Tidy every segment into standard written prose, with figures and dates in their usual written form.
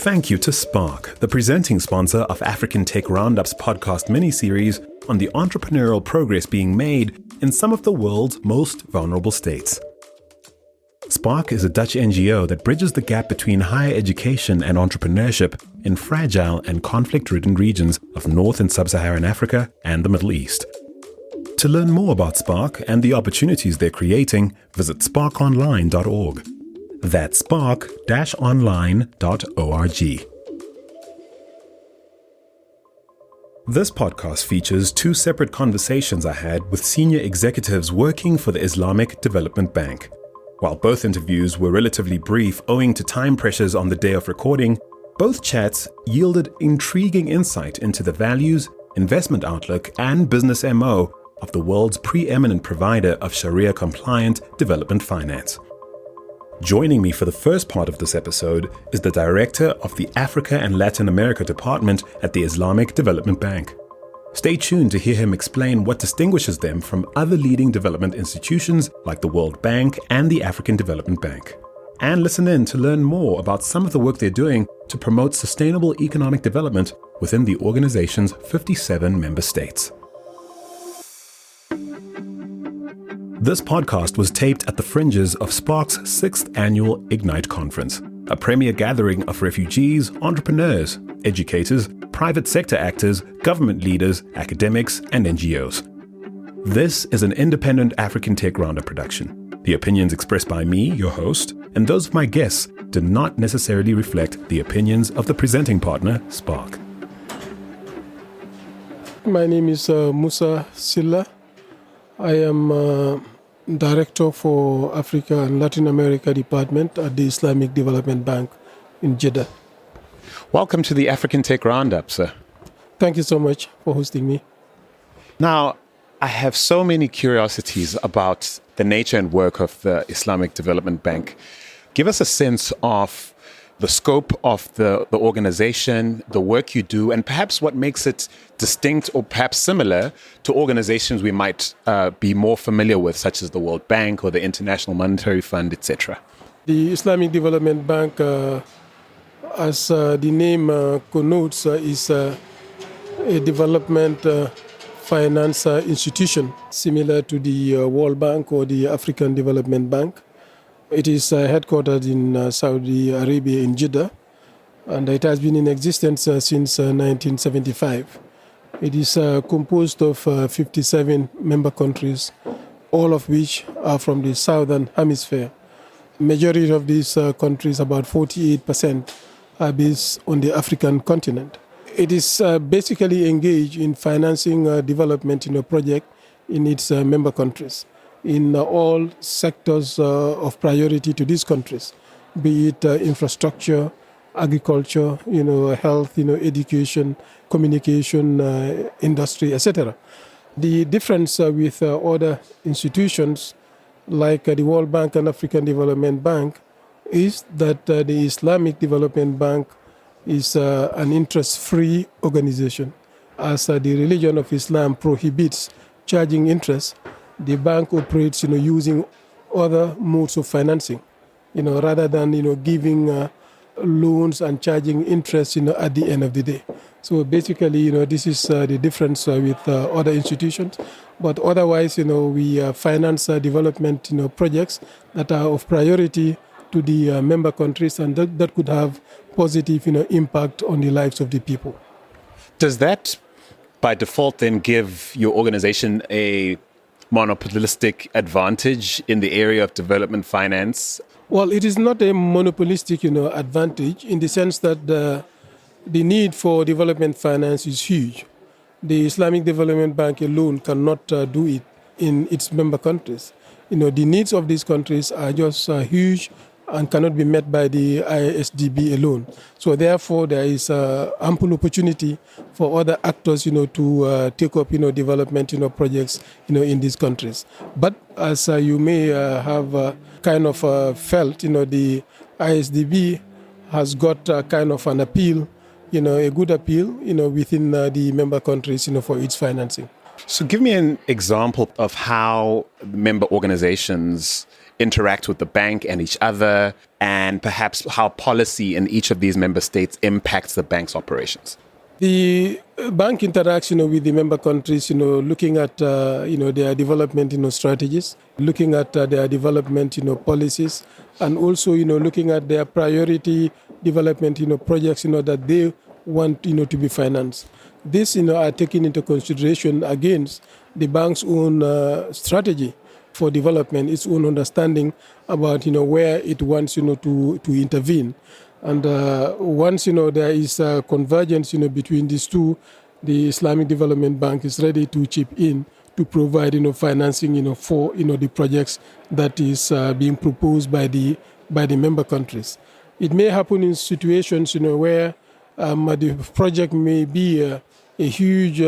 thank you to Spark, the presenting sponsor of African Tech Roundup's podcast mini-series on the entrepreneurial progress being made in some of the world's most vulnerable states. Spark is a Dutch NGO that bridges the gap between higher education and entrepreneurship in fragile and conflict-ridden regions of North and Sub-Saharan Africa and the Middle East. To learn more about Spark and the opportunities they're creating, visit sparkonline.org. That's spark-online.org. This podcast features two separate conversations I had with senior executives working for the Islamic Development Bank. While both interviews were relatively brief owing to time pressures on the day of recording, both chats yielded intriguing insight into the values, investment outlook, and business MO of the world's preeminent provider of Sharia-compliant development finance. Joining me for the first part of this episode is the director of the Africa and Latin America Department at the Islamic Development Bank. Stay tuned to hear him explain what distinguishes them from other leading development institutions like the World Bank and the African Development Bank. And listen in to learn more about some of the work they're doing to promote sustainable economic development within the organization's 57 member states. This podcast was taped at the fringes of Spark's 6th annual Ignite conference, a premier gathering of refugees, entrepreneurs, educators, private sector actors, government leaders, academics, and NGOs. This is an independent African Tech Roundup production. The opinions expressed by me, your host, and those of my guests do not necessarily reflect the opinions of the presenting partner, Spark. My name is Musa Sillah. I am Director for Africa and Latin America Department at the Islamic Development Bank in Jeddah. Welcome to the African Tech Roundup, sir. Thank you so much for hosting me. Now, I have so many curiosities about the nature and work of the Islamic Development Bank. Give us a sense of the scope of the organization, the work you do, and perhaps what makes it distinct or perhaps similar to organizations we might be more familiar with, such as the World Bank or the International Monetary Fund, etc. The Islamic Development Bank, as the name connotes, is a development finance institution similar to the World Bank or the African Development Bank. It is headquartered in Saudi Arabia in Jeddah, and it has been in existence since 1975. It is composed of 57 member countries, all of which are from the Southern Hemisphere. Majority of these countries, about 48%, are based on the African continent. It is basically engaged in financing development in a project in its member countries, in all sectors of priority to these countries, be it infrastructure, agriculture, health, education, communication, industry, etc. The difference with other institutions like the World Bank and African Development Bank is that the Islamic Development Bank is an interest-free organization. As the religion of Islam prohibits charging interest, the bank operates, using other modes of financing, rather than, giving loans and charging interest, at the end of the day. So basically, this is the difference with other institutions. But otherwise, we finance development, projects that are of priority to the member countries, and that could have positive, impact on the lives of the people. Does that, by default, then give your organization a monopolistic advantage in the area of development finance? Well, it is not a monopolistic, advantage in the sense that the need for development finance is huge. The Islamic Development Bank alone cannot do it in its member countries. The needs of these countries are just huge and cannot be met by the ISDB alone. So therefore, there is ample opportunity for other actors, to take up, development, projects, in these countries. But as you may have kind of felt, the ISDB has got kind of an appeal, a good appeal, within the member countries, for its financing. So give me an example of how member organizations interact with the bank and each other, and perhaps how policy in each of these member states impacts the bank's operations. The bank interacts, with the member countries, looking at, their development, strategies, looking at their development, policies, and also, looking at their priority development, projects, that they want, to be financed. These, are taken into consideration against the bank's own strategy for development, its own understanding about, where it wants, to intervene. And once, there is a convergence, between these two, the Islamic Development Bank is ready to chip in to provide, financing, for, the projects that is being proposed by the member countries. It may happen in situations, where the project may be a huge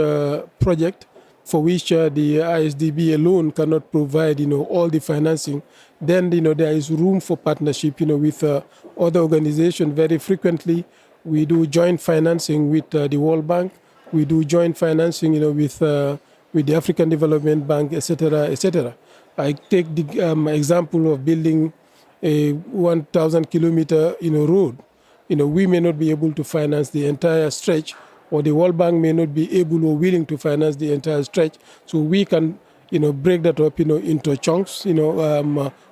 project for which the ISDB alone cannot provide, all the financing. Then, there is room for partnership, with other organizations. Very frequently, we do joint financing with the World Bank. We do joint financing, with the African Development Bank, etc., etc. I take the example of building a 1,000-kilometer, road. We may not be able to finance the entire stretch, or the World Bank may not be able or willing to finance the entire stretch. So we can, break that up, into chunks,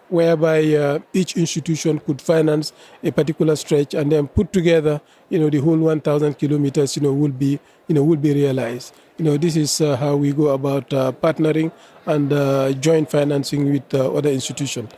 whereby each institution could finance a particular stretch, and then put together, the whole 1,000 kilometers, will be realized. This is how we go about partnering and joint financing with other institutions.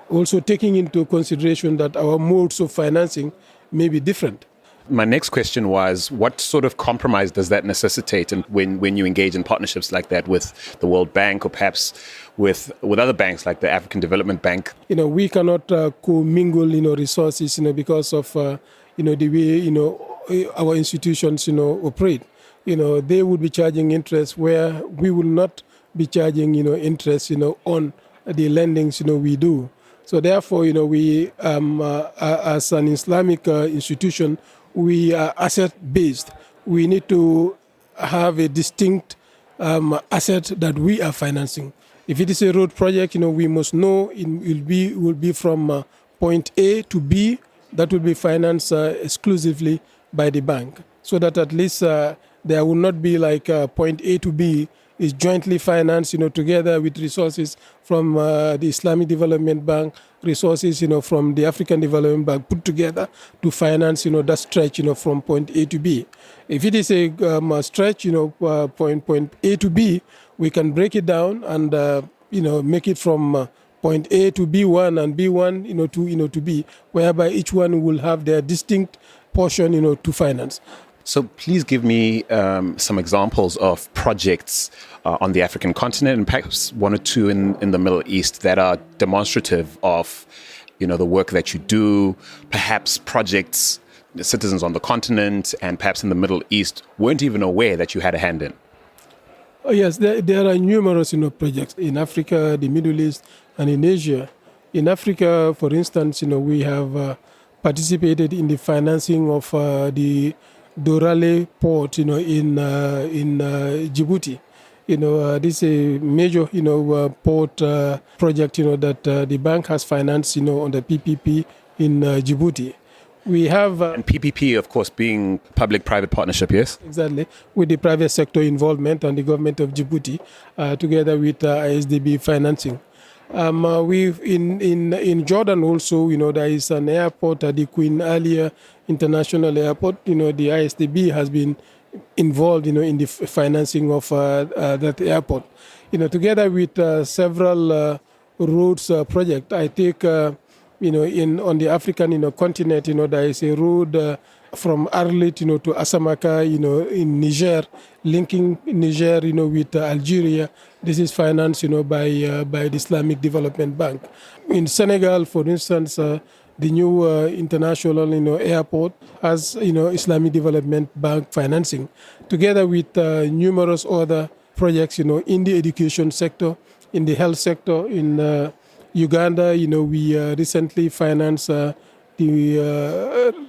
Also taking into consideration that our modes of financing may be different. My next question was, what sort of compromise does that necessitate, and when you engage in partnerships like that with the World Bank, or perhaps with other banks like the African Development Bank? We cannot commingle, resources, because of, the way, our institutions, operate. They would be charging interest where we will not be charging, interest, on the lendings, we do. So therefore, we, as an Islamic institution, we are asset-based. We need to have a distinct asset that we are financing. If it is a road project, we must know it will be from point A to B. That will be financed exclusively by the bank, so that at least there will not be like point A to B is jointly financed, together with resources from the Islamic Development Bank, resources, from the African Development Bank, put together to finance, that stretch, from point A to B. If it is a stretch, point A to B, we can break it down and, make it from point A to B1 and B1, to B, whereby each one will have their distinct portion, to finance. So please give me some examples of projects on the African continent, and perhaps one or two in the Middle East, that are demonstrative of, the work that you do. Perhaps projects the citizens on the continent and perhaps in the Middle East weren't even aware that you had a hand in. Oh, yes, there are numerous, projects in Africa, the Middle East, and in Asia. In Africa, for instance, we have participated in the financing of the Dorale port, in Djibouti. This is a major, port project, that the bank has financed, on the PPP in Djibouti. We have... and PPP, of course, being public-private partnership, yes? Exactly, with the private sector involvement and the government of Djibouti, together with ISDB financing. We've in Jordan also, there is an airport at the Queen Alia International Airport. The ISDB has been involved, in the financing of that airport. Together with several roads project. I take, on the African, continent, there is a road from Arlit, to Asamaka, in Niger, linking Niger, with Algeria. This is financed, by the Islamic Development Bank. In Senegal, for instance, the new international, airport has, Islamic Development Bank financing, together with numerous other projects, in the education sector, in the health sector. In Uganda, we recently financed the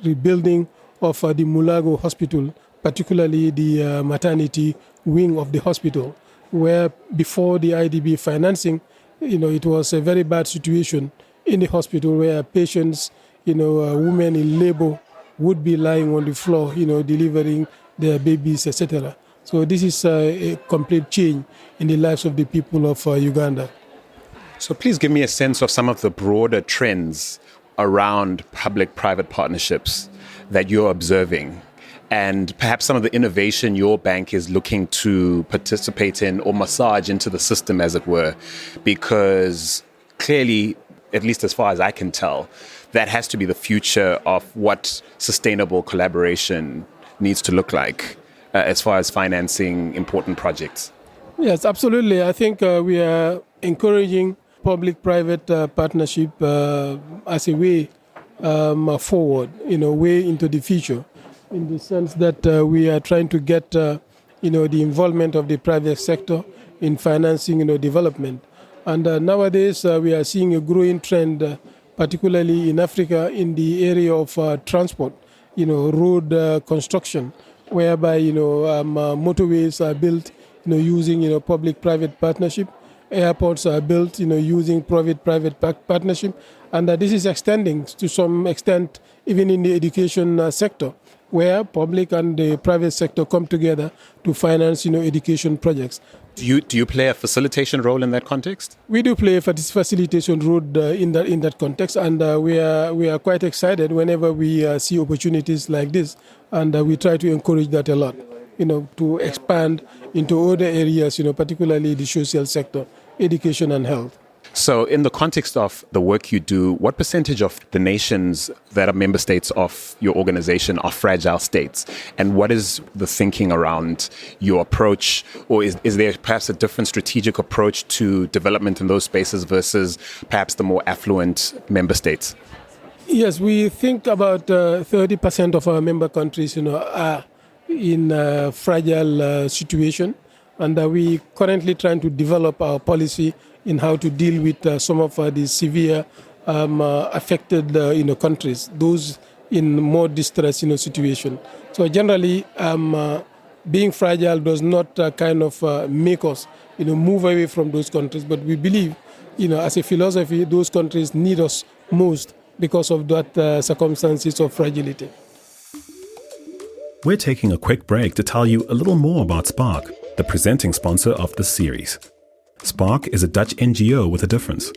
rebuilding of the Mulago Hospital, particularly the maternity wing of the hospital. where before the IDB financing, it was a very bad situation in the hospital where patients, women in labor would be lying on the floor, delivering their babies, etc. So this is a complete change in the lives of the people of Uganda. So please give me a sense of some of the broader trends around public-private partnerships that you're observing, and perhaps some of the innovation your bank is looking to participate in or massage into the system, as it were, because clearly, at least as far as I can tell, that has to be the future of what sustainable collaboration needs to look like as far as financing important projects. Yes, absolutely. I think we are encouraging public-private partnership as a way forward, way into the future, in the sense that we are trying to get, the involvement of the private sector in financing, development. And nowadays we are seeing a growing trend, particularly in Africa, in the area of transport, road construction, whereby, motorways are built, using, public-private partnership. Airports are built, using private-private partnership, and this is extending to some extent even in the education sector, where public and the private sector come together to finance, education projects. Do you play a facilitation role in that context? We do play a facilitation role in that context, and we are quite excited whenever we see opportunities like this, and we try to encourage that a lot, to expand into other areas, particularly the social sector, education and health. So in the context of the work you do, what percentage of the nations that are member states of your organization are fragile states? And what is the thinking around your approach? Or is there perhaps a different strategic approach to development in those spaces versus perhaps the more affluent member states? Yes, we think about 30% of our member countries, are in a fragile situation. And we currently trying to develop our policy in how to deal with some of the severe affected countries, those in more distressed situation. So generally, being fragile does not make us move away from those countries. But we believe, as a philosophy, those countries need us most because of that circumstances of fragility. We're taking a quick break to tell you a little more about Spark, the presenting sponsor of this series. Spark is a Dutch NGO with a difference.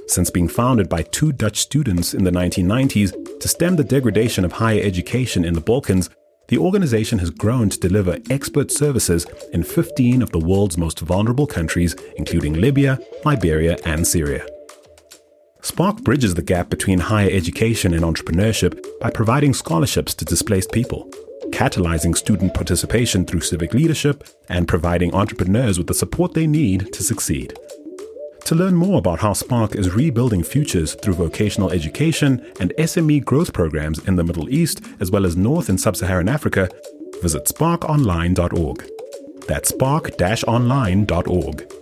Since being founded by two Dutch students in the 1990s to stem the degradation of higher education in the Balkans, the organization has grown to deliver expert services in 15 of the world's most vulnerable countries, including Libya, Liberia, and Syria. Spark bridges the gap between higher education and entrepreneurship by providing scholarships to displaced people, catalyzing student participation through civic leadership, and providing entrepreneurs with the support they need to succeed. To learn more about how Spark is rebuilding futures through vocational education and SME growth programs in the Middle East, as well as North and Sub-Saharan Africa, visit sparkonline.org. That's spark-online.org.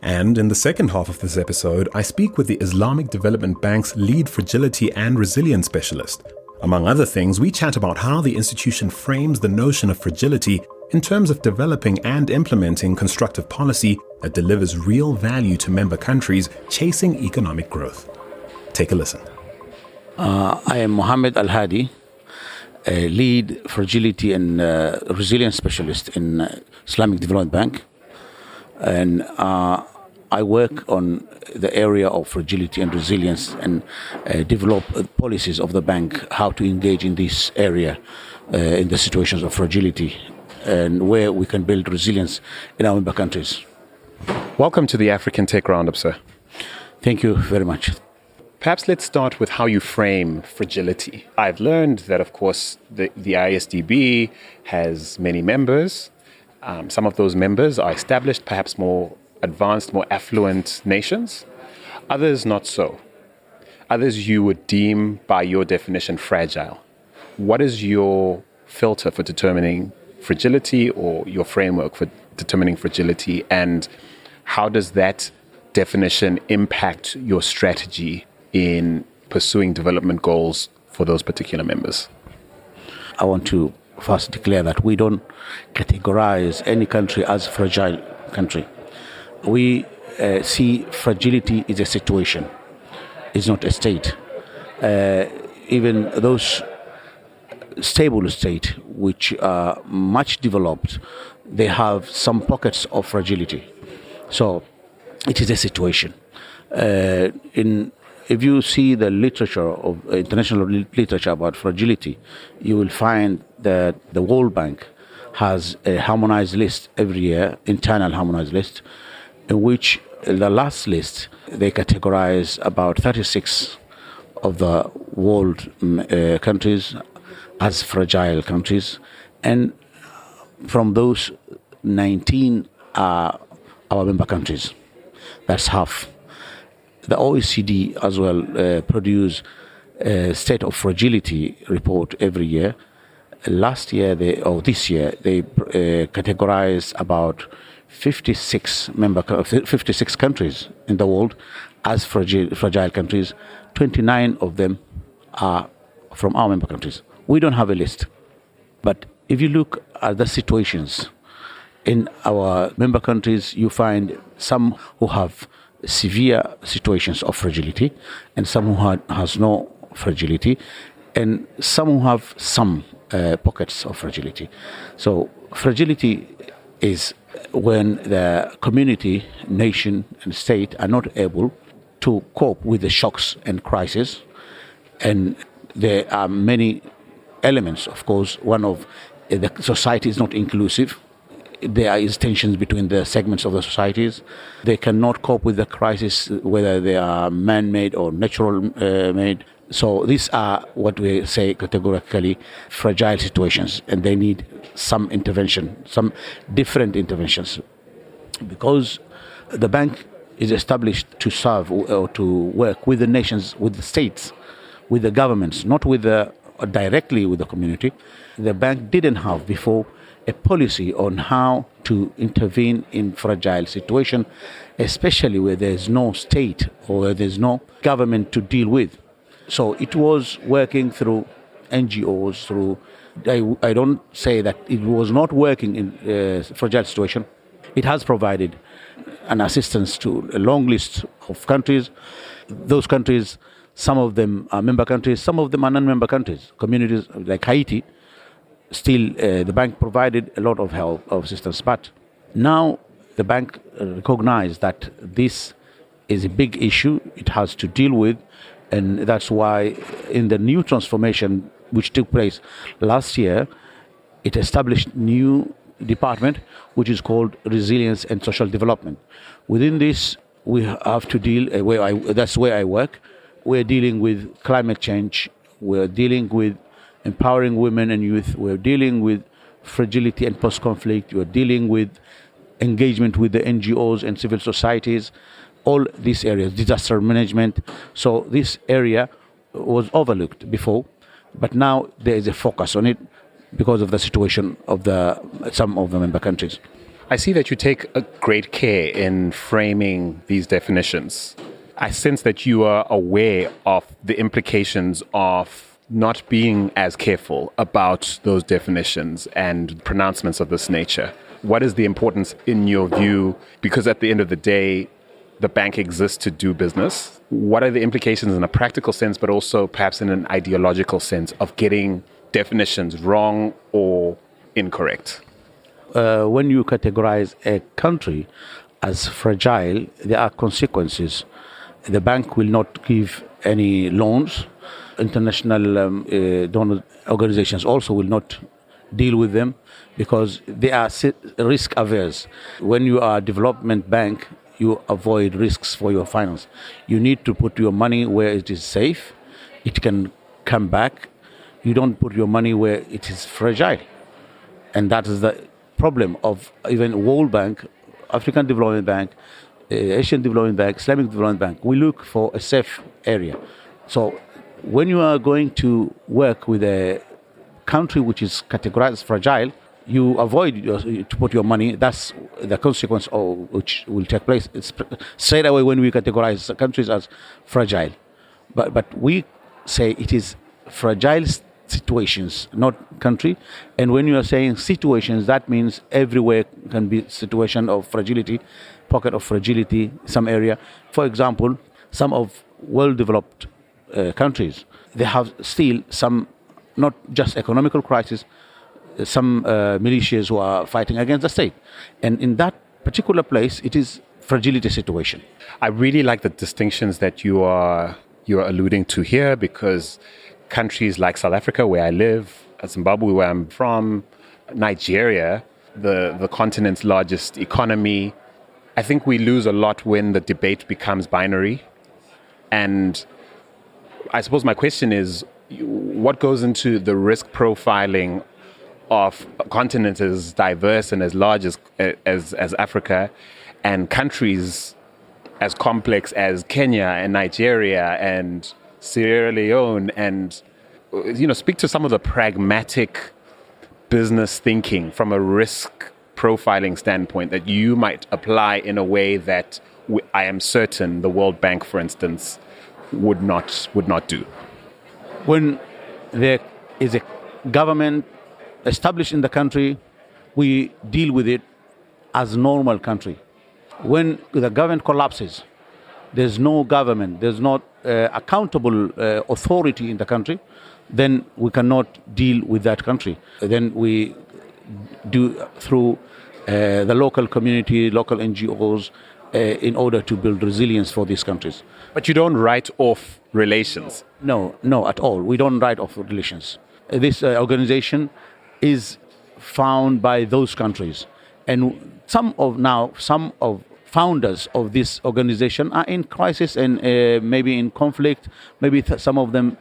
And in the second half of this episode, I speak with the Islamic Development Bank's lead fragility and resilience specialist. Among other things, we chat about how the institution frames the notion of fragility in terms of developing and implementing constructive policy that delivers real value to member countries chasing economic growth. Take a listen. I am Mohamed Alhadi, a lead fragility and resilience specialist in Islamic Development Bank. And I work on the area of fragility and resilience and develop policies of the bank, how to engage in this area in the situations of fragility and where we can build resilience in our member countries. Welcome to the African Tech Roundup, sir. Thank you very much. Perhaps let's start with how you frame fragility. I've learned that, of course, the ISDB has many members. Some of those members are established, perhaps more advanced, more affluent nations. Others not so. Others you would deem, by your definition, fragile. What is your filter for determining fragility, or your framework for determining fragility, and how does that definition impact your strategy in pursuing development goals for those particular members? I want to first declare that we don't categorize any country as fragile country. We see fragility is a situation, it's not a state. Even those stable states which are much developed, they have some pockets of fragility. So it is a situation. If you see the literature of international literature about fragility, you will find that the World Bank has a harmonized list every year, internal harmonized list, in which the last list they categorize about 36 of the world countries as fragile countries, and from those 19 are our member countries. That's half. The OECD as well produce a state of fragility report every year. This year, they categorized about 56 countries in the world as fragile countries. 29 of them are from our member countries. We don't have a list. But if you look at the situations in our member countries, you find some who have severe situations of fragility, and some who has no fragility, and some who have some pockets of fragility. So fragility is when the community, nation, and state are not able to cope with the shocks and crises. And there are many elements, of course. One of the society is not inclusive. There is tensions between the segments of the societies. They cannot cope with the crisis, whether they are man-made or natural made. So these are what we say categorically fragile situations, and they need some intervention, some different interventions. Because the bank is established to serve or to work with the nations, with the states, with the governments, not with directly with the community. The bank didn't have before a policy on how to intervene in fragile situation, especially where there's no state or where there's no government to deal with. So it was working through NGOs, I don't say that it was not working in a fragile situation. It has provided an assistance to a long list of countries. Those countries, some of them are member countries, some of them are non-member countries. Communities like Haiti, still the bank provided a lot of help, of assistance. But now the bank recognized that this is a big issue it has to deal with, and that's why in the new transformation which took place last year, it established new department which is called Resilience and Social Development. Within this, we have to deal, that's where I work. We're dealing with climate change, we're dealing with empowering women and youth, we're dealing with fragility and post-conflict, we're dealing with engagement with the NGOs and civil societies, all these areas, disaster management. So this area was overlooked before, but now there is a focus on it because of the situation of some of the member countries. I see that you take a great care in framing these definitions. I sense that you are aware of the implications of not being as careful about those definitions and pronouncements of this nature. What is the importance in your view? Because at the end of the day, the bank exists to do business. What are the implications in a practical sense, but also perhaps in an ideological sense of getting definitions wrong or incorrect? When you categorize a country as fragile, there are consequences. The bank will not give any loans. International donor organizations also will not deal with them because they are risk averse. When you are a development bank, you avoid risks for your finance. You need to put your money where it is safe, it can come back. You don't put your money where it is fragile. And that is the problem of even World Bank, African Development Bank, Asian Development Bank, Islamic Development Bank. We look for a safe area. So when you are going to work with a country which is categorized as fragile, you avoid to put your money. That's the consequence of which will take place. It's straight away when we categorize countries as fragile. But we say it is fragile situations, not country. And when you are saying situations, that means everywhere can be situation of fragility, pocket of fragility, some area. For example, some of well-developed countries, they have still some, not just economical crisis, some militias who are fighting against the state. And in that particular place, it is fragility situation. I really like the distinctions that you are alluding to here, because countries like South Africa, where I live, Zimbabwe, where I'm from, Nigeria, the continent's largest economy, I think we lose a lot when the debate becomes binary. And I suppose my question is, what goes into the risk profiling of a continent as diverse and as large as Africa, and countries as complex as Kenya and Nigeria and Sierra Leone, and speak to some of the pragmatic business thinking from a risk profiling standpoint that you might apply in a way that I am certain the World Bank, for instance, would not do. When there is a government established in the country, we deal with it as normal country. When the government collapses, there's no government, there's not accountable authority in the country, then we cannot deal with that country. Then we do through the local community, local NGOs, in order to build resilience for these countries. But you don't write off relations? No, at all. We don't write off relations. This organization is found by those countries. And some of founders of this organization are in crisis and maybe in conflict. Maybe some of them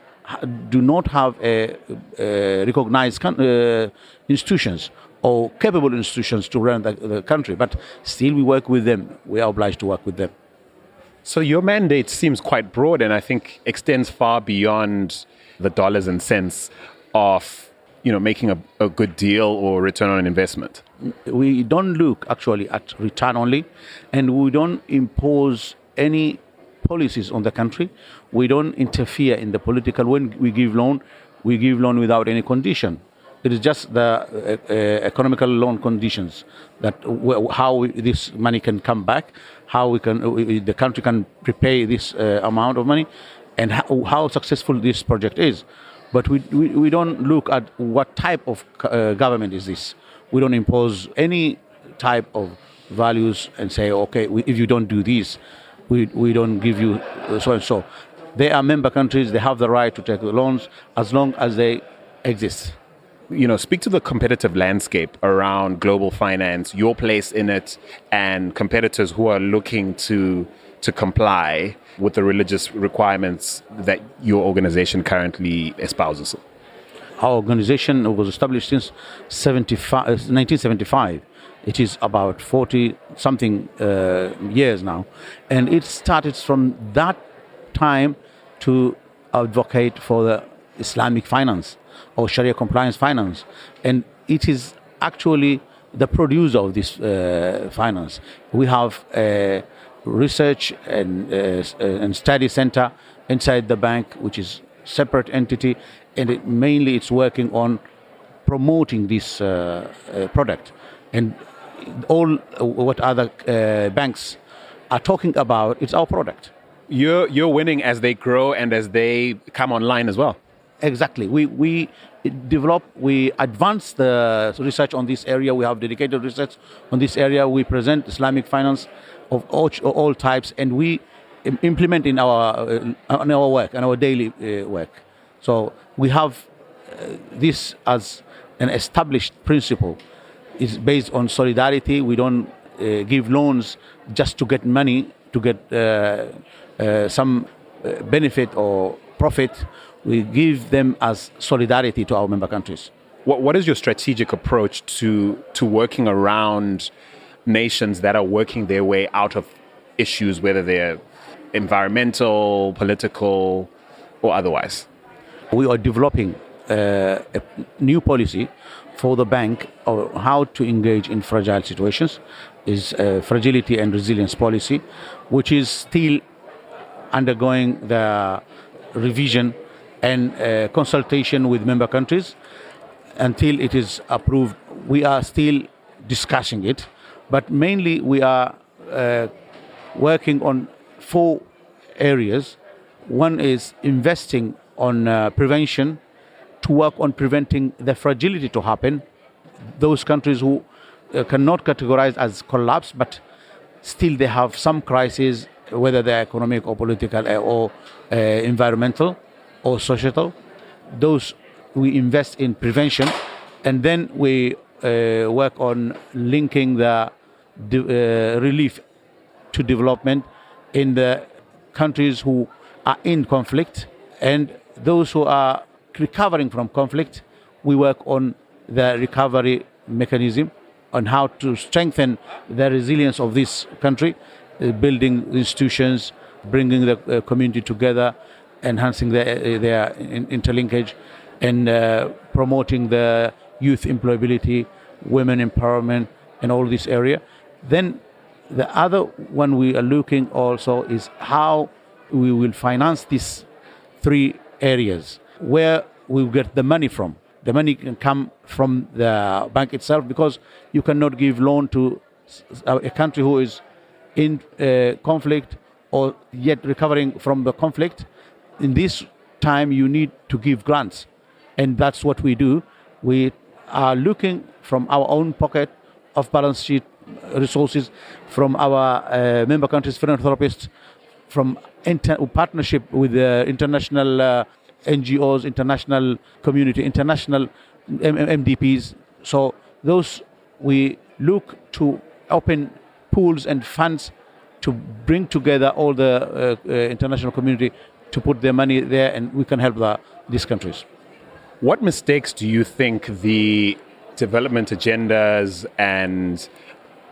do not have recognized institutions or capable institutions to run the country. But still we work with them. We are obliged to work with them. So your mandate seems quite broad, and I think extends far beyond the dollars and cents of making a good deal or return on investment. We don't look actually at return only, and we don't impose any policies on the country. We don't interfere in the political. When we give loan without any condition. It is just the economical loan conditions, that how this money can come back, how the country can repay this amount of money, and how successful this project is. But we don't look at what type of government is this. We don't impose any type of values and say, okay, if you don't do this, we don't give you so and so. They are member countries. They have the right to take the loans as long as they exist. Speak to the competitive landscape around global finance, your place in it, and competitors who are looking to comply with the religious requirements that your organization currently espouses. Our organization was established since 1975. It is about 40-something years now. And it started from that time to advocate for the Islamic finance or Sharia compliance finance. And it is actually the producer of this finance. We have a research and study center inside the bank, which is separate entity, and it's working on promoting this product. And all what other banks are talking about, it's our product. You're winning as they grow and as they come online as well. Exactly. We advance the research on this area. We have dedicated research on this area. We present Islamic finance of all types, and we implement in our work, and our daily work. So we have this as an established principle. It's based on solidarity. We don't give loans just to get money, to get some benefit or profit. We give them as solidarity to our member countries. What is your strategic approach to working around nations that are working their way out of issues, whether they're environmental, political, or otherwise? We are developing a new policy for the bank on how to engage in fragile situations. Is fragility and resilience policy, which is still undergoing the revision and consultation with member countries. Until it is approved, we are still discussing it, but mainly we are working on 4 areas. One is investing on prevention, to work on preventing the fragility to happen. Those countries who cannot categorize as collapse, but still they have some crises, whether they're economic or political or environmental or societal. Those we invest in prevention, and then we work on linking the relief to development in the countries who are in conflict, and those who are recovering from conflict. We work on the recovery mechanism, on how to strengthen the resilience of this country, building institutions, bringing the community together, enhancing their interlinkage, and promoting the youth employability, women empowerment, and all this area. Then the other one we are looking also is how we will finance these 3 areas, where we will get the money from. The money can come from the bank itself, because you cannot give loan to a country who is in conflict or yet recovering from the conflict. In this time, you need to give grants, and that's what we do. We are looking from our own pocket of balance sheet resources, from our member countries, philanthropists, from partnership with the international NGOs, international community, international MDPs. So those we look to open pools and funds to bring together all the international community to put their money there, and we can help these countries. What mistakes do you think the development agendas and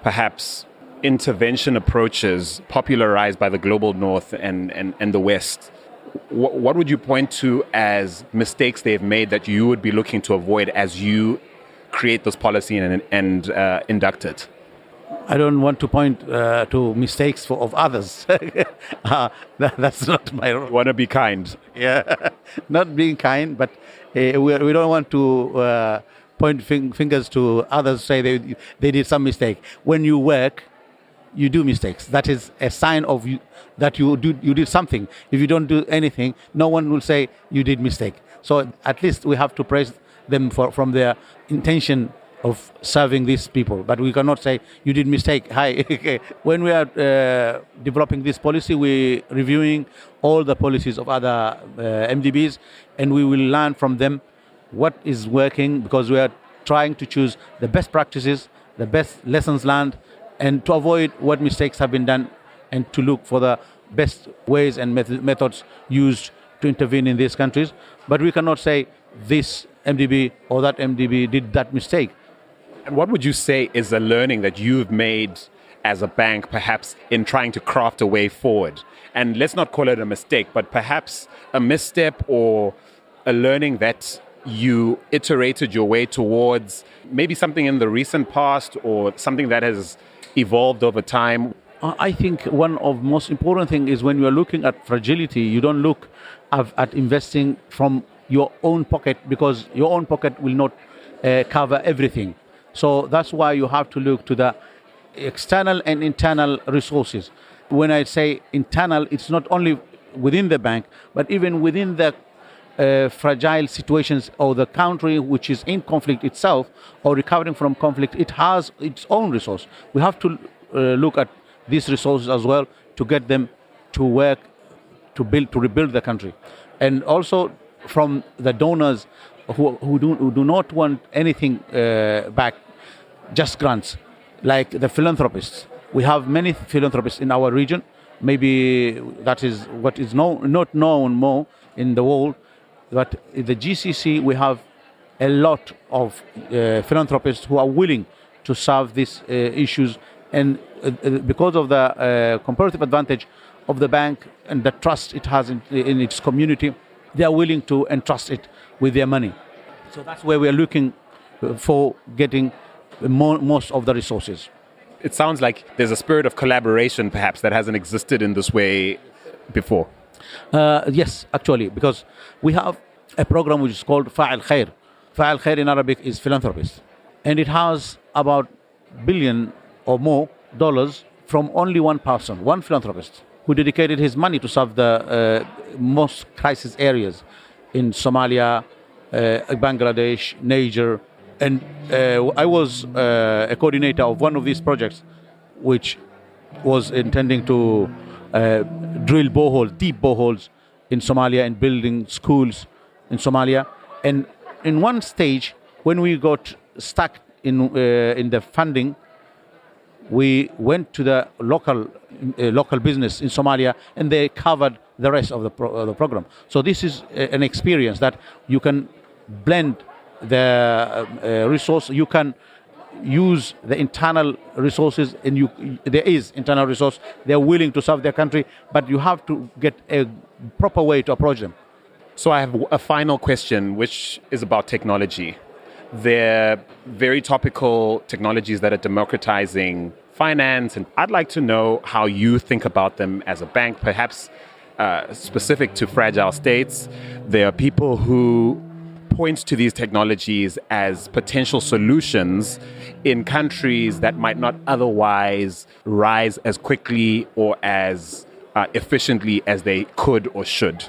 perhaps intervention approaches popularized by the global north and the West, what would you point to as mistakes they've made that you would be looking to avoid as you create this policy and induct it? I don't want to point to mistakes of others. That's not my role. You want to be kind. Yeah, not being kind, but we don't want to point fingers to others, say they did some mistake. When you work, you do mistakes. That is a sign of you that you did something. If you don't do anything, no one will say you did mistake. So at least we have to praise them from their intention of serving these people. But we cannot say you did mistake. Hi. When we are developing this policy, we're reviewing all the policies of other MDBs, and we will learn from them what is working, because we are trying to choose the best practices, the best lessons learned, and to avoid what mistakes have been done, and to look for the best ways and methods used to intervene in these countries. But we cannot say this MDB or that MDB did that mistake. And what would you say is a learning that you've made as a bank, perhaps in trying to craft a way forward? And let's not call it a mistake, but perhaps a misstep or a learning that you iterated your way towards, maybe something in the recent past or something that has evolved over time. I think one of the most important thing is when you are looking at fragility, you don't look at investing from your own pocket, because your own pocket will not cover everything. So that's why you have to look to the external and internal resources. When I say internal, it's not only within the bank, but even within the fragile situations or the country which is in conflict itself or recovering from conflict, it has its own resource. We have to look at these resources as well to get them to work, to rebuild the country. And also from the donors who do not want anything back, just grants, like the philanthropists. We have many philanthropists in our region. Maybe that is what is not known more in the world. But in the GCC, we have a lot of philanthropists who are willing to solve these issues. And because of the comparative advantage of the bank and the trust it has in its community, they are willing to entrust it with their money. So that's where we are looking for getting most of the resources. It sounds like there's a spirit of collaboration, perhaps, that hasn't existed in this way before. Yes, actually, because we have a program which is called Fa'al Khair. Fa'al Khair in Arabic is philanthropist. And it has about billion or more dollars from only one person, one philanthropist, who dedicated his money to solve the most crisis areas in Somalia, Bangladesh, Niger. And I was a coordinator of one of these projects, which was intending to drill boreholes, deep boreholes in Somalia and building schools in Somalia. And in one stage, when we got stuck in the funding, we went to the local business in Somalia, and they covered the rest of the program. So this is an experience that you can blend the resource. You can use the internal resources, and there is internal resource. They're willing to serve their country, but you have to get a proper way to approach them. So I have a final question, which is about technology. They're very topical technologies that are democratizing finance, and I'd like to know how you think about them as a bank, perhaps specific to fragile states. There are people who point to these technologies as potential solutions in countries that might not otherwise rise as quickly or as efficiently as they could or should.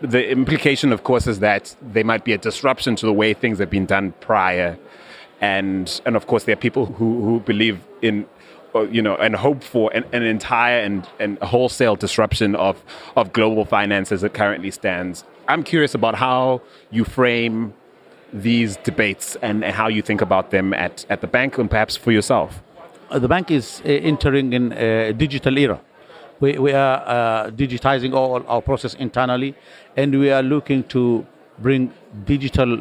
The implication, of course, is that there might be a disruption to the way things have been done prior. And of course, there are people who believe in, and hope for an entire and wholesale disruption of global finance as it currently stands. I'm curious about how you frame these debates and how you think about them at the bank and perhaps for yourself. The bank is entering in a digital era. We are digitizing all our process internally, and we are looking to bring digital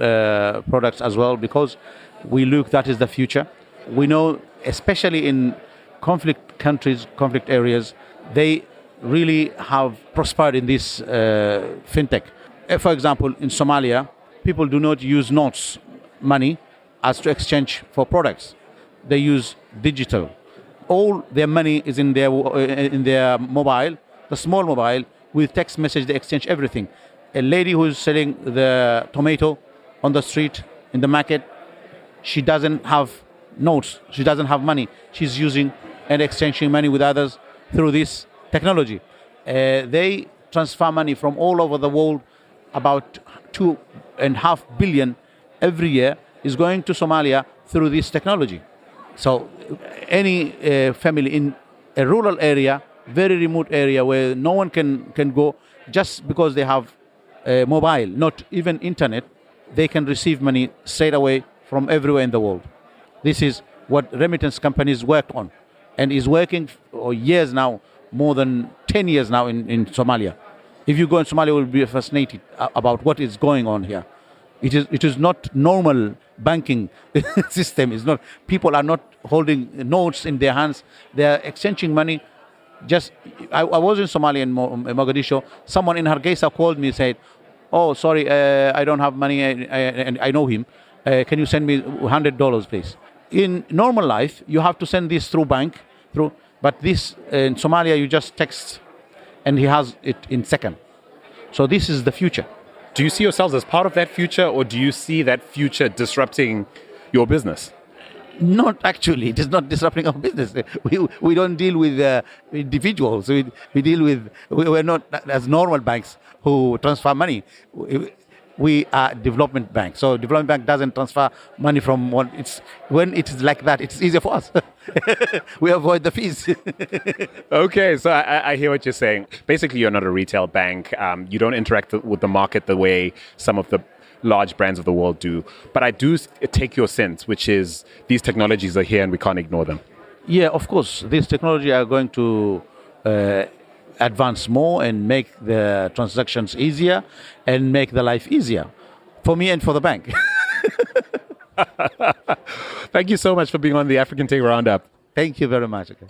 products as well, because we look that is the future. We know, especially in conflict countries, conflict areas, they really have prospered in this fintech. For example, in Somalia, people do not use notes money as to exchange for products. They use digital. All their money is in their mobile, the small mobile, with text message. They exchange everything. A lady who is selling the tomato on the street, in the market, she doesn't have notes. She doesn't have money. She's using and exchanging money with others through this technology. They transfer money from all over the world. About 2.5 billion every year is going to Somalia through this technology. So any family in a rural area, very remote area where no one can go, just because they have a mobile, not even internet, they can receive money straight away from everywhere in the world. This is what remittance companies worked on, and is working for years now, more than 10 years now in Somalia. If you go in Somalia, you will be fascinated about what is going on here. It is not normal banking system. It's not. People are not holding notes in their hands. They are exchanging money. I was in Somalia in Mogadishu. Someone in Hargeisa called me and said, "Oh, sorry, I don't have money, and I know him. Can you send me $100, please?" In normal life, you have to send this through bank, but this in Somalia, you just text, and he has it in second. So this is the future. Do you see yourselves as part of that future, or do you see that future disrupting your business? Not actually. It is not disrupting our business. We don't deal with individuals. We deal with. We're not as normal banks who transfer money. We are development bank. So development bank doesn't transfer money from one. When it is like that, it's easier for us. We avoid the fees. Okay, so I hear what you're saying. Basically, you're not a retail bank. You don't interact with the market the way some of the large brands of the world do. But I do take your sense, which is these technologies are here and we can't ignore them. Yeah, of course. These technology are going to advance more and make the transactions easier and make the life easier for me and for the bank. Thank you so much for being on the African Tech Roundup. Thank you very much. Okay.